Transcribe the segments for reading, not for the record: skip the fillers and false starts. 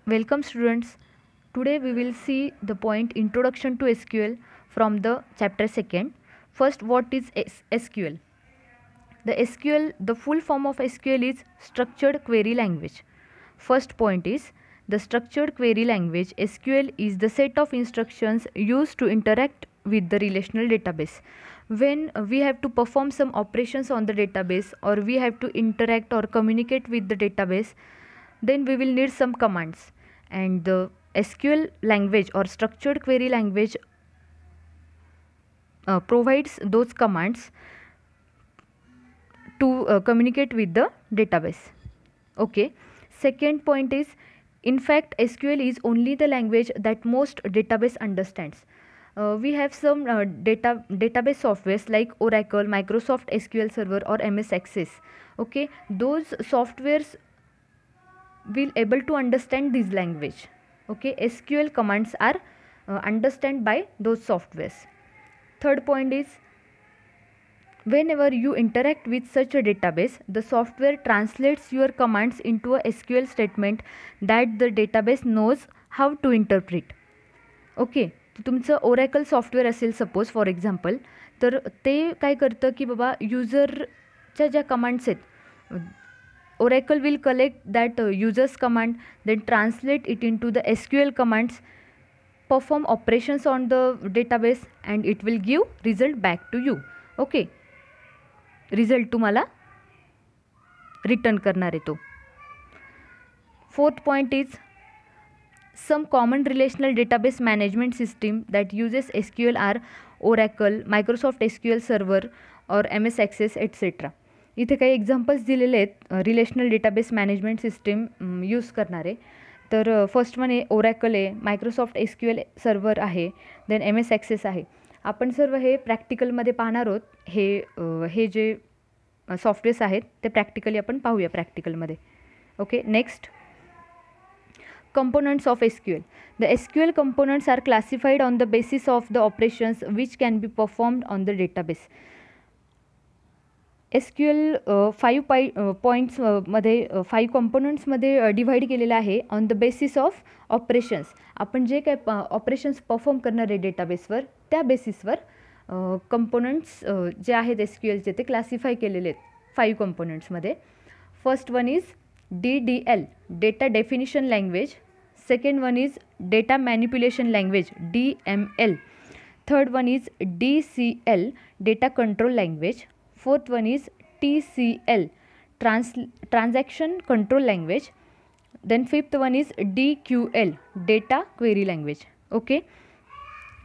Welcome students. Today we will see the point Introduction to SQL from the chapter 2nd. First, what is SQL? The full form of SQL is Structured Query Language. First point is the structured query language. SQL is the set of instructions used to interact with the relational database. When we have to perform some operations on the database, or we have to interact or communicate with the database, then we will need some commands, and the SQL language or structured query language provides those commands to communicate with the database. Okay. Second point is, in fact, SQL is only the language that most database understands. We have some database softwares like Oracle, Microsoft SQL Server, or MS Access. Okay, those softwares will able to understand this language. Okay, SQL commands are understand by those softwares. Third point is, whenever you interact with such a database, the software translates your commands into a SQL statement that the database knows how to interpret. Okay, तुमचं oracle software असेल suppose for example, तर ते काय करतं की बाबा युजरच्या ज्या कमांड्स आहेत, Oracle will collect that user's command, then translate it into the SQL commands, perform operations on the database, and it will give result back to you. Okay, result तुम्हाला रिटर्न करणार आहे तो. Fourth point is, some common relational database management system that uses SQL are Oracle, Microsoft SQL Server or MS Access etc. इथे काही examples दिलेले आहेत relational database management system use करणारे. तर फर्स्ट वन आहे ओरॅकल आहे, मायक्रोसॉफ्ट SQL सर्वर आहे, then MS Access आहे. आपण सर्व हे प्रॅक्टिकलमध्ये पाहणार आहोत. हे जे सॉफ्टवेअर्स आहेत ते प्रॅक्टिकली आपण पाहूया प्रॅक्टिकलमध्ये. Okay, next, components of SQL. The SQL components are classified on the basis of the operations which can be performed on the database. SQL 5 points मध्ये 5 components मध्ये डिवाइड केलेलं आहे on the basis of operations. आपण जे काय operations perform करणार आहे डेटाबेसवर, त्या बेसिसवर कंपोनंट्स जे आहेत SQLचे ते क्लासिफाय केलेले आहेत 5 कंपोनंट्समध्ये. First one is DDL, Data Definition Language. Second one is Data Manipulation Language, DML. Third one is DCL, Data Control Language. Fourth one is TCL, Transaction Control Language. Then fifth one is DQL, Data Query Language. Okay,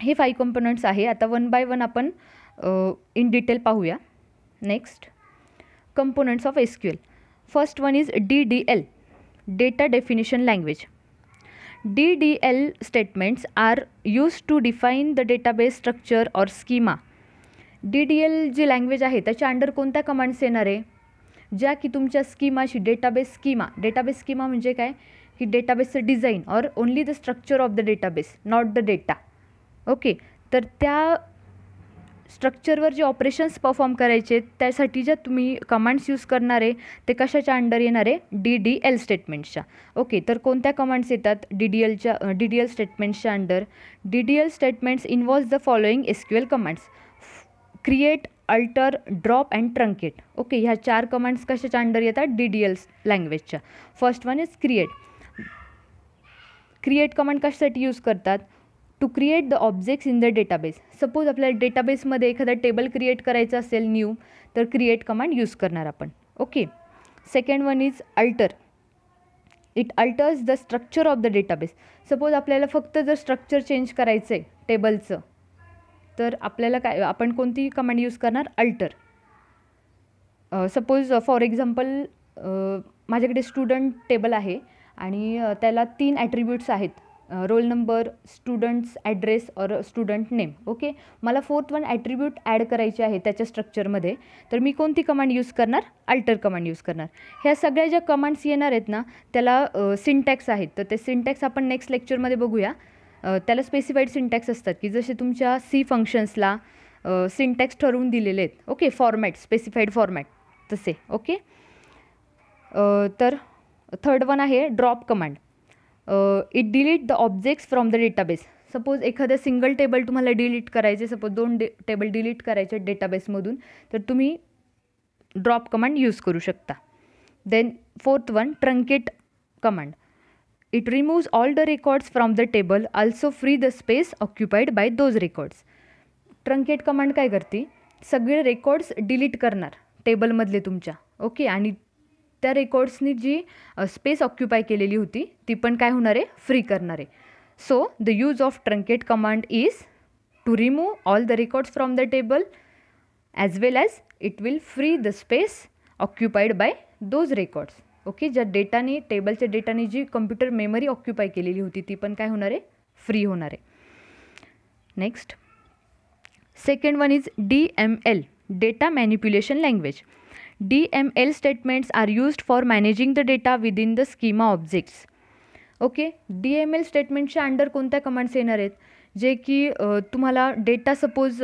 हे 5 components आहे. आता one by one आपण in detail पाहूया. Next, components of SQL. First one is DDL, Data Definition Language. DDL statements are used to define the database structure or schema. DDL जी language आहे त्याच्या under कोणत्या commands येणार आहे, ज्या की तुमच्या स्कीमाशी डेटाबेस स्कीमा म्हणजे काय की डेटाबेसचं design or only the structure of the database, not the data. Okay, तर त्या स्ट्रक्चरवर जे ऑपरेशन्स परफॉर्म करायचे त्यासाठी ज्या तुम्ही कमांड्स यूज करणार आहे ते कशाच्या अंडर येणार आहे, DDL स्टेटमेंट्सच्या. ओके, तर कोणत्या कमांड्स येतात DDL स्टेटमेंट्सच्या under? DDL statements involves the following SQL commands: create, alter, drop and truncate. Okay, ह्या 4 कमांड्स कशाच्या अंडर येतात, DDL लँग्वेजच्या. First one is create command कशासाठी यूज करतात, to create the objects in the database. Suppose आपल्याला डेटाबेसमध्ये एखादा table create करायचं असेल न्यू, तर क्रिएट कमांड यूज करणार आपण. Okay, second one is alter. It altars the structure of the database. Suppose आपल्याला फक्त जर स्ट्रक्चर चेंज करायचं आहे टेबलचं, तर आपल्याला काय, आपण कोणती कमांड यूज करणार, अल्टर. सपोज फॉर एक्झाम्पल माझ्याकडे स्टुडंट टेबल आहे आणि त्याला 3 ॲट्रिब्यूट्स आहेत, रोल नंबर, स्टुडंट्स ॲड्रेस और स्टुडंट नेम. ओके, मला 4th वन ॲट्रिब्यूट ॲड करायचे आहे त्याच्या स्ट्रक्चरमध्ये, तर मी कोणती कमांड यूज करणार, अल्टर कमांड यूज करणार. ह्या सगळ्या ज्या कमांड्स येणार आहेत ना त्याला सिंटॅक्स आहेत, तर ते सिंटॅक्स आपण नेक्स्ट लेक्चरमध्ये बघूया. त्याला स्पेसिफाईड सिंटॅक्स असतात की जसे तुमच्या C फंक्शन्सला सिंटॅक्स ठरवून दिलेले आहेत. ओके, फॉर्मॅट, स्पेसिफाईड फॉर्मॅट तसे. ओके, तर थर्ड वन आहे drop command. It delete the objects from the database. Suppose एखादं सिंगल टेबल तुम्हाला डिलीट करायचे, सपोज 2 टेबल डिलीट करायचे डेटाबेसमधून, तर तुम्ही ड्रॉप कमांड यूज करू शकता. Then 4th one, truncate command. It removes all the records from the table, also free the space occupied by those records. Truncate command काय करते, सगळे रेकॉर्ड्स डिलीट करणार टेबलमधले तुमच्या, ओके, आणि त्या रेकॉर्ड्सनी जी स्पेस ऑक्युपाय केलेली होती ती पण काय होणार आहे, फ्री करणार आहे. So the use of truncate command is to remove all the records from the table as well as it will free the space occupied by those records. Okay, ज्या डेटाने, टेबलच्या डेटाने जी कम्प्युटर मेमरी ऑक्युपाय केलेली होती ती पण काय होणार आहे, फ्री होणार आहे. Next, second one is DML, data manipulation language. DML statements are used for managing the data within the schema objects. Okay, DML स्टेटमेंटच्या अंडर कोणत्या कमांड्स येणार आहेत, जे की तुम्हाला डेटा, सपोज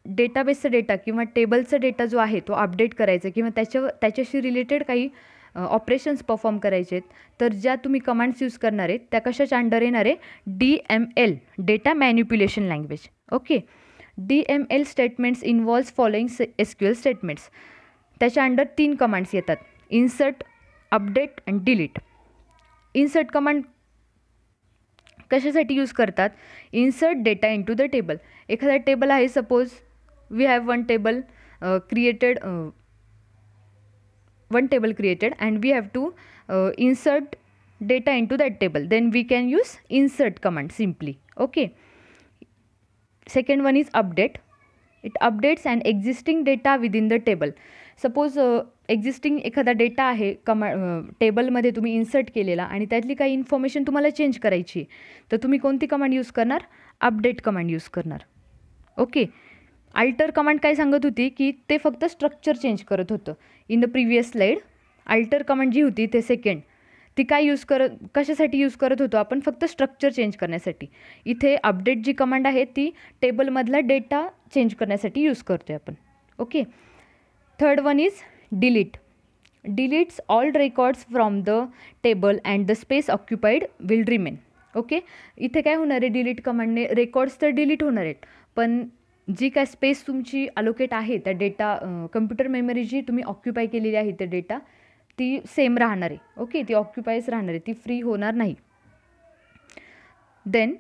डेटाबेसचा डेटा किंवा टेबलचा डेटा जो आहे तो अपडेट करायचा किंवा त्याच्याशी रिलेटेड काही ऑपरेशन्स परफॉर्म करायचे आहेत, तर ज्या तुम्ही कमांड्स यूज करणार आहेत त्या कशाच्या अंडर येणार आहे, DML, data manipulation language. Okay, DML statements involves following SQL statements. त्याच्या अंडर 3 कमांड्स येतात, insert, update and delete. Insert command कशासाठी यूज करतात, insert data into the table. एखादा टेबल आहे, suppose we have one table created and we have to insert data into that table, then we can use insert command simply. Okay, second one is update. It updates an existing data within the table. Suppose existing एखादा data आहे टेबलमध्ये तुम्ही insert केलेला आणि त्यातली काही information तुम्हाला change करायची, तर तुम्ही कोणती कमांड यूज करणार, अपडेट कमांड यूज करणार. ओके, अल्टर कमांड काय सांगत होती की ते फक्त स्ट्रक्चर चेंज करत होतं. In the previous slide alter command जी होती ते सेकंड, ती काय कशासाठी यूज करत होतो आपण, फक्त स्ट्रक्चर चेंज करण्यासाठी. इथे अपडेट जी कमांड आहे ती टेबलमधला डेटा चेंज करण्यासाठी यूज करतोय आपण. Okay, third one is delete. Deletes all records from the table and the space occupied will remain. Okay, इथे काय होणार आहे, डिलीट कमांडने रेकॉर्ड्स तर डिलीट होणार आहेत, पण जी काय स्पेस तुमची अलोकेट आहे त्या डेटा, कम्प्युटर मेमरी जी तुम्ही ऑक्युपाय केलेली आहे त्या डेटा, ती सेम राहणार आहे. ओके, ती ऑक्युपायच राहणार आहे, ती फ्री होणार नाही. Then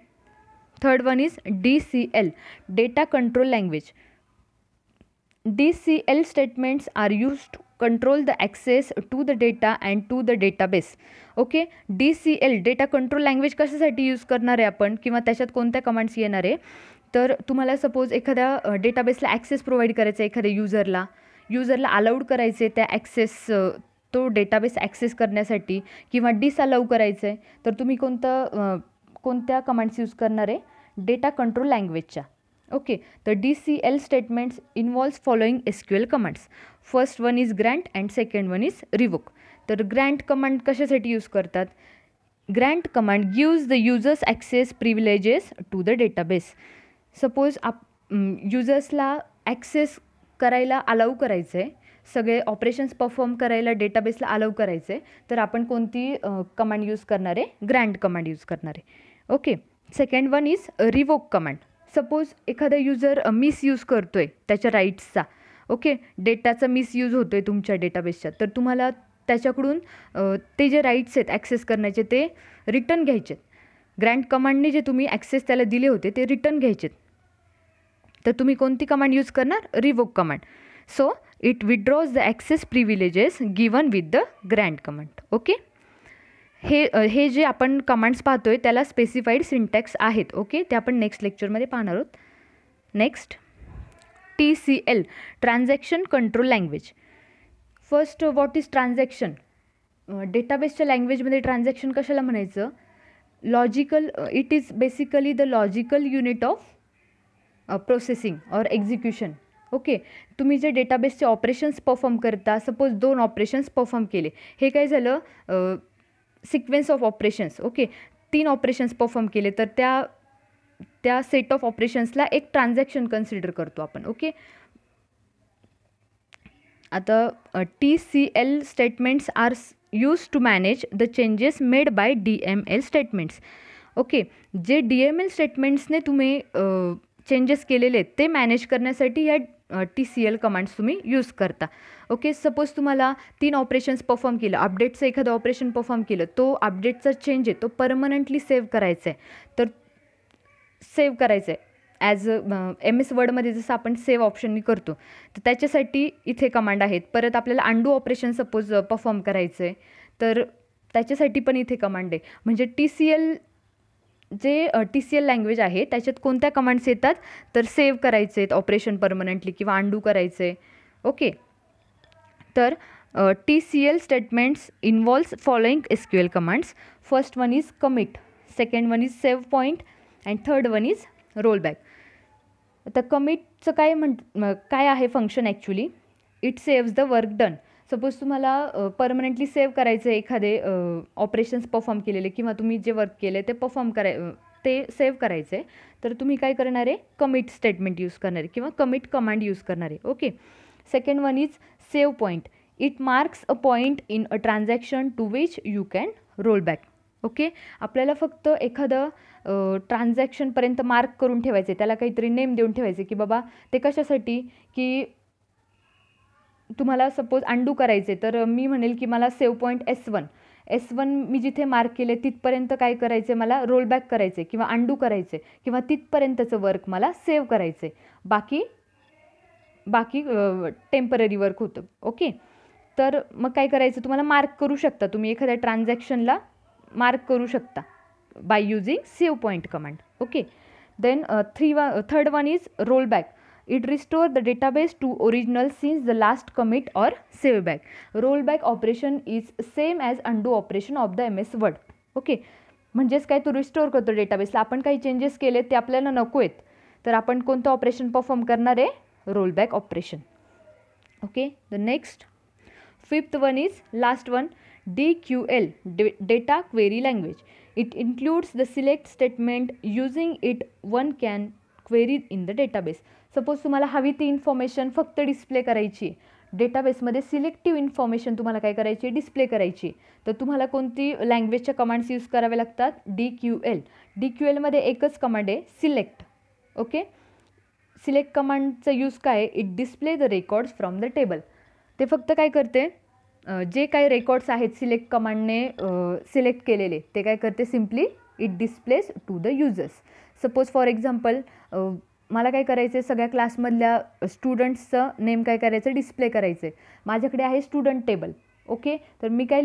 third one is DCL, data control language. DCL statements are used to control the access to the data and to the database. Okay, DCL, data control language कशासाठी use करणार आहे आपण, किंवा त्याच्यात कोणत्या कमांड्स येणार आहे, तर तुम्हाला सपोज एखाद्या डेटाबेसला ॲक्सेस प्रोव्हाइड करायचा आहे, एखाद्या युजरला अलाउड करायचे त्या ॲक्सेस, तो डेटाबेस ॲक्सेस करण्यासाठी, किंवा डिसअलाउ करायचं आहे, तर तुम्ही कोणत्या कमांड्स यूज करणार आहे, डेटा कंट्रोल लँग्वेजच्या. ओके, तर DCL statements involves following SQL commands. First one is grant and second one is revoke. तर ग्रँट कमांड कशासाठी यूज करतात, grant command gives the users access privileges to the database. Suppose युजर्सला access करायला allow करायचं आहे, सगळे operations perform करायला डेटाबेसला allow करायचं आहे, तर आपण कोणती कमांड यूज करणार आहे, ग्रँट कमांड यूज करणार आहे. Okay, second one is revoke command. Suppose एखादा युजर मिसयूज करतो आहे त्याच्या राईट्सचा, ओके, डेटाचा मिसयूज होतो आहे तुमच्या डेटाबेसच्या, तर तुम्हाला त्याच्याकडून ते जे राईट्स आहेत ॲक्सेस करण्याचे ते रिटर्न घ्यायचे. ग्रँट कमांडने जे तुम्ही ॲक्सेस त्याला दिले होते ते रिटर्न घ्यायचे, तर तुम्ही कोणती कमांड यूज करणार, revoke command. So it withdraws the access privileges given with the Grant command. Okay, हे जे आपण कमांड्स पाहतोय त्याला स्पेसिफाईड सिंटॅक्स आहेत. ओके, ते आपण नेक्स्ट लेक्चरमध्ये पाहणार आहोत. Next, TCL, transaction control language. First, what is transaction. डेटाबेसच्या लँग्वेजमध्ये ट्रान्झॅक्शन कशाला म्हणायचं, logical, it is basically the logical unit of processing or execution. Okay, तुम्ही जे डेटाबेसचे ऑपरेशन्स परफॉर्म करता, सपोज 2 ऑपरेशन्स परफॉर्म केले, हे काय झालं, sequence of operations. Okay, 3 operations perform केले, तर त्या सेट ऑफ ऑपरेशन्सला एक ट्रान्झॅक्शन कन्सिडर करतो आपण. ओके, आता TCL statements are use to manage the changes made by DML statements. Okay, जे DML स्टेटमेंट्सने तुम्ही चेंजेस केलेले आहेत ते मॅनेज करण्यासाठी या TCL कमांड्स तुम्ही यूज करता. ओके, सपोज तुम्हाला 3 ऑपरेशन्स परफॉर्म केलं, अपडेटचं एखादं ऑपरेशन परफॉर्म केलं, तो अपडेटचा चेंज आहे तो परमनंटली सेव्ह करायचा आहे, तर सेव्ह करायचं आहे ॲज MS वर्डमध्ये जसं आपण सेव्ह ऑप्शननी करतो, तर त्याच्यासाठी इथे कमांड आहेत. परत आपल्याला अंडू ऑपरेशन सपोज परफॉर्म करायचं आहे, तर त्याच्यासाठी पण इथे कमांड आहे. म्हणजे TCL लँग्वेज आहे त्याच्यात कोणत्या कमांड्स येतात, तर सेव्ह करायचे आहेत ऑपरेशन परमनंटली किंवा अंडू करायचं आहे. ओके, तर TCL statements involves following SQL commands. First one is commit, second one is save point and third one is roll back. आता कमिटचं काय आहे function actually, it saves the work done. Suppose तुम्हाला permanently save करायचं आहे एखादे operations perform केलेले किंवा तुम्ही जे वर्क केले ते ते सेव्ह करायचं आहे, तर तुम्ही काय करणार आहे, कमिट स्टेटमेंट यूज करणार आहे किंवा कमिट कमांड यूज करणार आहे. Okay, second one is save point. It marks a point in a transaction to which you can roll back. Okay, आपल्याला फक्त एखादं ट्रान्झॅक्शनपर्यंत मार्क करून ठेवायचं आहे, त्याला काहीतरी नेम देऊन ठेवायचे की बाबा ते कशासाठी, की तुम्हाला सपोज अंडू करायचे, तर मी म्हणेल की मला सेव्ह पॉईंट S1 मी जिथे मार्क केले तिथपर्यंत काय करायचे, मला रोल बॅक करायचे किंवा अंडू करायचे किंवा तिथपर्यंतचं वर्क मला सेव्ह करायचे, बाकी टेम्पररी वर्क होतं. ओके, तर मग काय करायचं, तुम्हाला मार्क करू शकता, तुम्ही एखाद्या ट्रान्झॅक्शनला मार्क करू शकता by using save point command. Okay, then third one is roll back. It restore the database to original since the last commit or save back. Rollback operation is same as undo operation of the MS Word. Okay, म्हणजेच काय, तो restore करतो डेटाबेसला. आपण काही changes केले ते आपल्याला नको आहेत, तर आपण कोणतं ऑपरेशन परफॉर्म करणार आहे, rollback operation. Okay, the next fifth one is last one, DQL, data query language. It includes the select statement. Using it one can query in the database. Suppose तुम्हाला हवी ती इन्फॉर्मेशन फक्त display करायची, डेटाबेसमध्ये selective information तुम्हाला काय करायची, display करायची, तर तुम्हाला कोणती लँग्वेजच्या कमांड्स यूज करावे लागतात, DQL. DQLमध्ये एकच कमांड आहे, सिलेक्ट. ओके, सिलेक्ट कमांडचा यूज काय, it display the records from the table. ते फक्त काय करते, जे काही रेकॉर्ड्स आहेत सिलेक्ट कमांडने सिलेक्ट केलेले ते काय करते, simply it displays to the users. Suppose for example मला काय करायचं आहे, सगळ्या क्लासमधल्या स्टुडंट्सचं नेम काय करायचं, डिस्प्ले करायचं आहे. माझ्याकडे आहे स्टुडंट टेबल. ओके, तर मी काय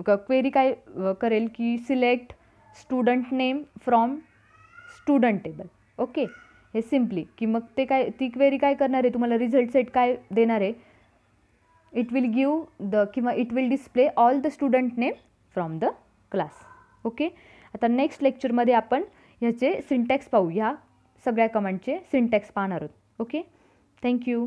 क्वेरी काय करेल की select student name from student table. Okay, हे सिम्पली की मग ते काय, ती क्वेरी काय करणार आहे, तुम्हाला रिझल्ट सेट काय देणार आहे, it will it will display all the student name from the class. Okay, आता नेक्स्ट लेक्चरमध्ये आपण ह्याचे सिंटॅक्स पाहू, ह्या सगळ्या कमांडचे सिंटॅक्स पाहणार आहोत. Okay, thank you.